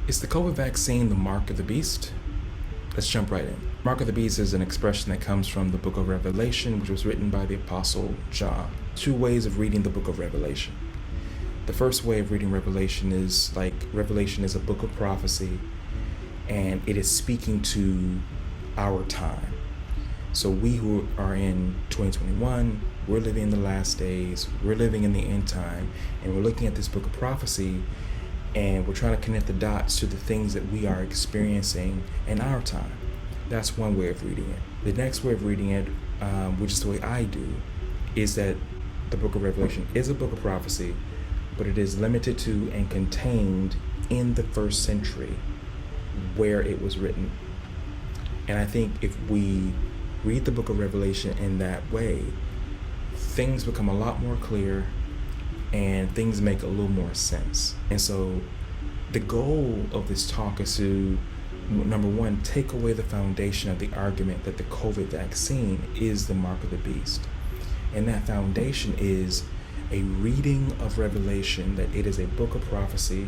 Is the COVID vaccine the mark of the beast? Let's jump right in. Mark of the beast is an expression that comes from the book of Revelation, which was written by the Apostle John. Two ways of reading the book of Revelation. The first way of reading Revelation is Revelation is a book of prophecy, and it is speaking to our time. So we who are in 2021, we're living in the last days, we're living in the end time, and we're looking at this book of prophecy, and we're trying to connect the dots to the things that we are experiencing in our time. That's one way of reading it. The next way of reading it, which is the way I do, is that the book of Revelation is a book of prophecy, but it is limited to and contained in the first century where it was written. And I think if we read the book of Revelation in that way, things become a lot more clear and things make a little more sense. And so the goal of this talk is to, number one, take away the foundation of the argument that the COVID vaccine is the mark of the beast. And that foundation is a reading of Revelation, that it is a book of prophecy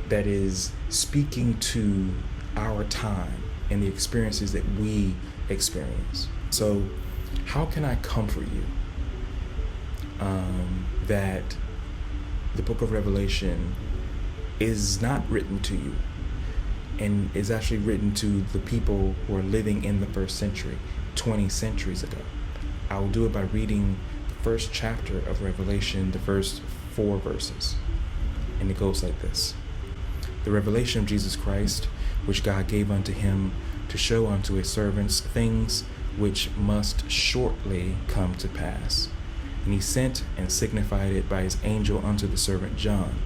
that is speaking to our time and the experiences that we experience. So how can I comfort you that the book of Revelation is not written to you and is actually written to the people who are living in the first century, 20 centuries ago? I will do it by reading the first chapter of Revelation, the first 4 verses. And it goes like this. The revelation of Jesus Christ, which God gave unto him to show unto his servants things which must shortly come to pass. And he sent and signified it by his angel unto the servant John,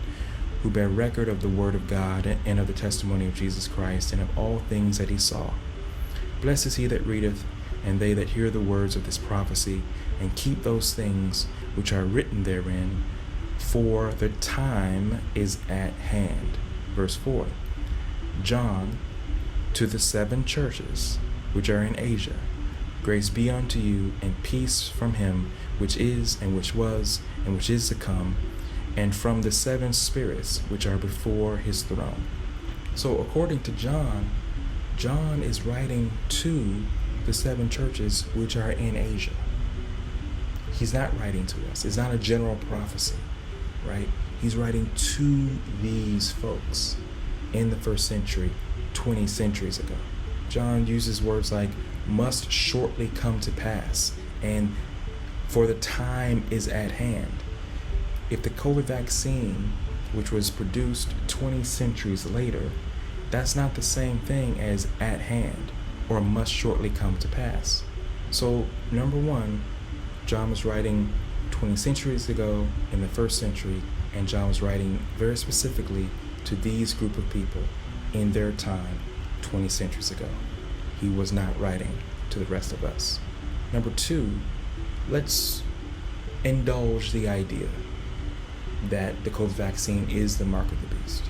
who bare record of the word of God and of the testimony of Jesus Christ, and of all things that he saw. Blessed is he that readeth, and they that hear the words of this prophecy, and keep those things which are written therein, for the time is at hand. Verse 4. John, to the 7 churches which are in Asia, grace be unto you, and peace from him which is, and which was, and which is to come, and from the 7 spirits which are before his throne. So according to John, John is writing to the 7 churches which are in Asia. He's not writing to us. It's not a general prophecy, right? He's writing to these folks in the first century, 20 centuries ago. John uses words like must shortly come to pass and for the time is at hand. If the COVID vaccine, which was produced 20 centuries later, that's not the same thing as at hand or must shortly come to pass. So number one, John was writing 20 centuries ago in the first century, and John was writing very specifically to these group of people in their time 20 centuries ago. He was not writing to the rest of us. Number two, let's indulge the idea that the COVID vaccine is the mark of the beast.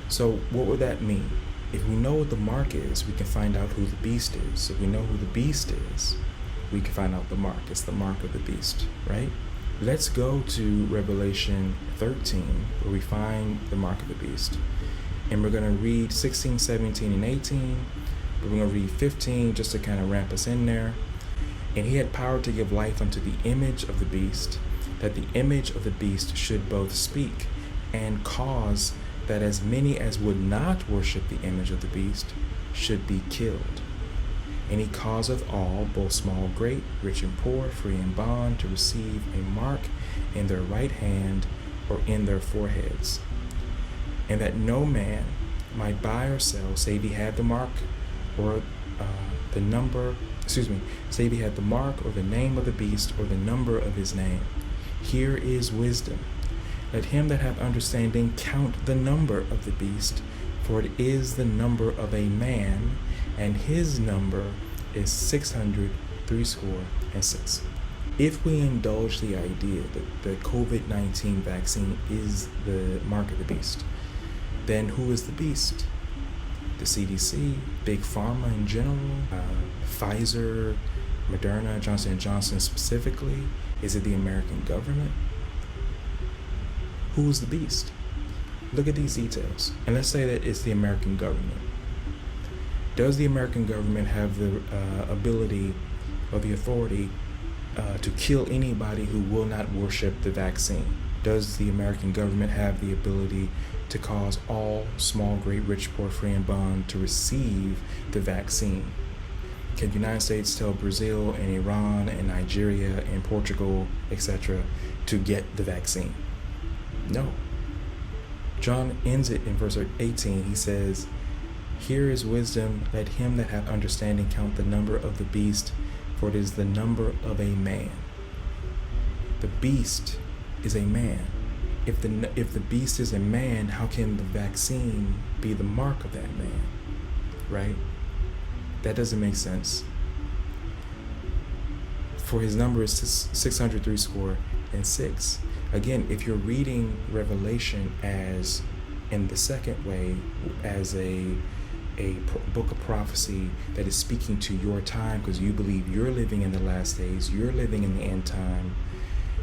So what would that mean? If we know what the mark is, we can find out who the beast is. If we know who the beast is, we can find out the mark. It's the mark of the beast, right? Let's go to Revelation 13, where we find the mark of the beast. And we're going to read 16, 17, and 18. But we're going to read 15 just to kind of ramp us in there. And he had power to give life unto the image of the beast, that the image of the beast should both speak and cause that as many as would not worship the image of the beast should be killed. And he causeth all, both small, great, rich and poor, free and bond, to receive a mark in their right hand or in their foreheads, and that no man might buy or sell, save he had the mark or the number, save he had the mark or the name of the beast or the number of his name. Here is wisdom. Let him that hath understanding count the number of the beast, for it is the number of a man, and his number is 666. If we indulge the idea that the COVID-19 vaccine is the mark of the beast, then who is the beast? The CDC, Big Pharma in general, Pfizer, Moderna, Johnson & Johnson specifically? Is it the American government? Who is the beast? Look at these details. And let's say that it's the American government. Does the American government have the ability or the authority to kill anybody who will not worship the vaccine? Does the American government have the ability to cause all small, great, rich, poor, free, and bond to receive the vaccine? Can the United States tell Brazil and Iran and Nigeria and Portugal, etc., to get the vaccine? No. John ends it in verse 18. He says, "Here is wisdom, let him that hath understanding count the number of the beast, for it is the number of a man." The beast is a man. If the beast is a man, how can the vaccine be the mark of that man? Right? That doesn't make sense. For his number is 603 score and 6. Again, if you're reading Revelation as in the second way, as a book of prophecy that is speaking to your time because you believe you're living in the last days, you're living in the end time,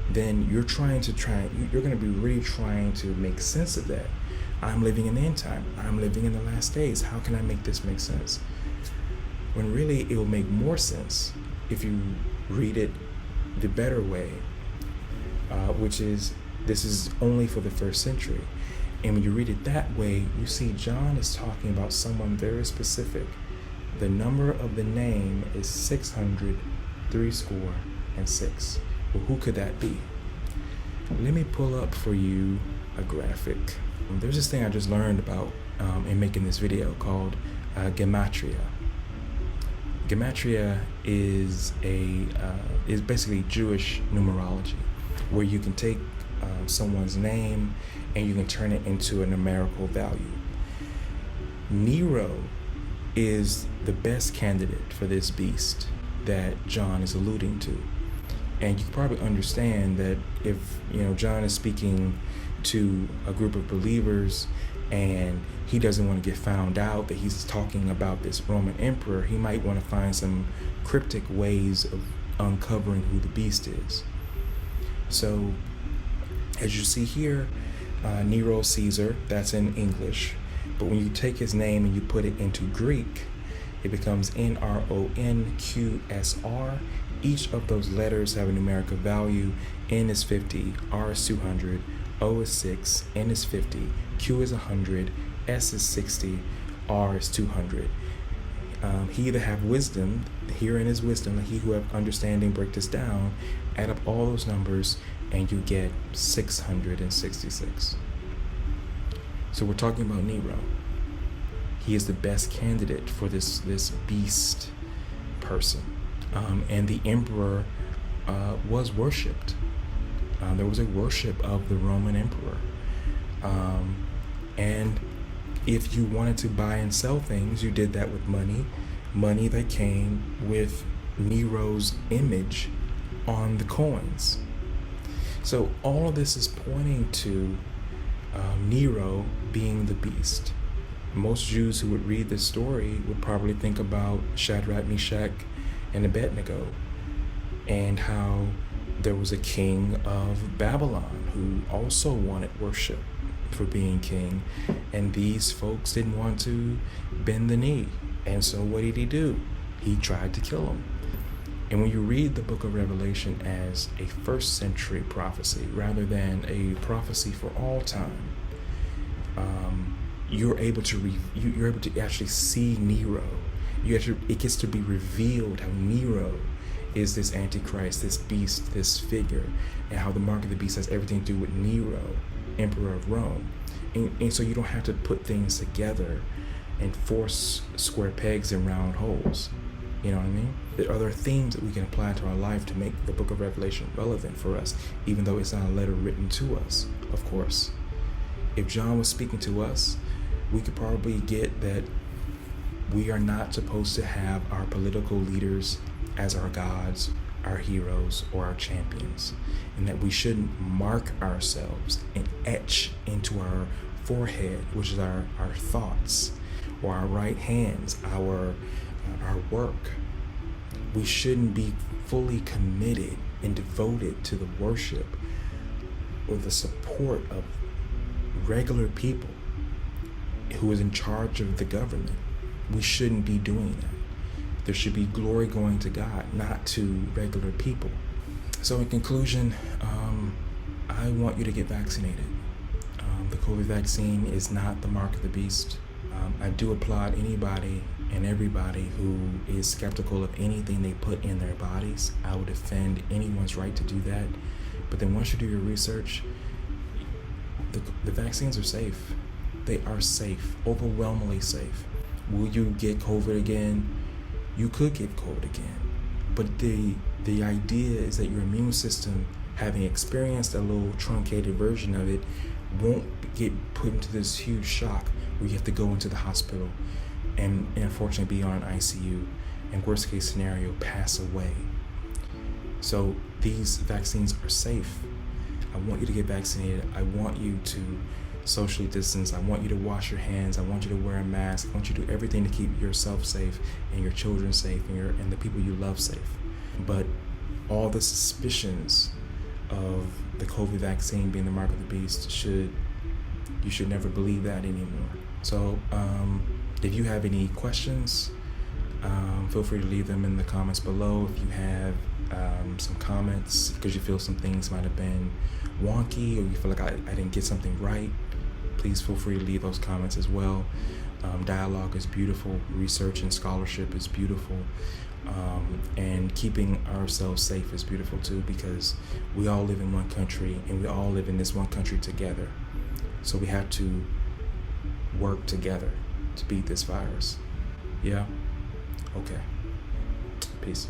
then you're going to be really trying to make sense of that. I'm living in the end time. I'm living in the last days. How can I make this make sense? When really it will make more sense if you read it the better way, which is this is only for the first century. And when you read it that way, you see John is talking about someone very specific. The number of the name is 603 score and 6. Well, who could that be? Let me pull up for you a graphic. There's this thing I just learned about in making this video called gematria. Gematria is basically Jewish numerology, where you can take someone's name and you can turn it into a numerical value. Nero is the best candidate for this beast that John is alluding to. And you can probably understand that if John is speaking to a group of believers and he doesn't want to get found out that he's talking about this Roman emperor, he might want to find some cryptic ways of uncovering who the beast is. So as you see here, Nero Caesar, that's in English. But when you take his name and you put it into Greek, it becomes NRONQSR. Each of those letters have a numerical value. N is 50, R is 200, O is 6, N is 50, Q is 100, S is 60, R is 200. He that have wisdom, herein is wisdom, he who have understanding, break this down, add up all those numbers, and you get 666. So we're talking about Nero. He is the best candidate for this beast person. And the emperor was worshipped. There was a worship of the Roman emperor. And if you wanted to buy and sell things, you did that with money that came with Nero's image on the coins. So all of this is pointing to Nero being the beast. Most Jews who would read this story would probably think about Shadrach, Meshach, and Abednego, and how there was a king of Babylon who also wanted worship for being king, and these folks didn't want to bend the knee. And so what did he do? He tried to kill them. And when you read the book of Revelation as a first century prophecy rather than a prophecy for all time, you're able to actually see Nero. It gets to be revealed how Nero is this antichrist, this beast, this figure, and how the mark of the beast has everything to do with Nero, emperor of Rome. And so you don't have to put things together and force square pegs in round holes. You know what I mean? There are other themes that we can apply to our life to make the book of Revelation relevant for us, even though it's not a letter written to us, of course. If John was speaking to us, we could probably get that we are not supposed to have our political leaders as our gods, our heroes, or our champions, and that we shouldn't mark ourselves and etch into our forehead, which is our thoughts, or our right hands, our work. We shouldn't be fully committed and devoted to the worship or the support of regular people who is in charge of the government. We shouldn't be doing that. There should be glory going to God, not to regular people. So in conclusion, I want you to get vaccinated. The COVID vaccine is not the mark of the beast. I do applaud anybody and everybody who is skeptical of anything they put in their bodies. I would defend anyone's right to do that. But then once you do your research, the vaccines are safe. They are safe, overwhelmingly safe. Will you get COVID again? You could get COVID again. But the idea is that your immune system, having experienced a little truncated version of it, won't get put into this huge shock where you have to go into the hospital and unfortunately be on an ICU, and worst case scenario, pass away. So these vaccines are safe. I want you to get vaccinated. I want you to socially distance. I want you to wash your hands. I want you to wear a mask. I want you to do everything to keep yourself safe and your children safe and the people you love safe. But all the suspicions of the COVID vaccine being the mark of the beast, you should never believe that anymore. So if you have any questions, feel free to leave them in the comments below. If you have some comments because you feel some things might have been wonky, or you feel like I didn't get something right, please feel free to leave those comments as well. Dialogue is beautiful. Research and scholarship is beautiful. And keeping ourselves safe is beautiful too, because we all live in one country and we all live in this one country together. So we have to work together to beat this virus. Yeah? Okay. Peace.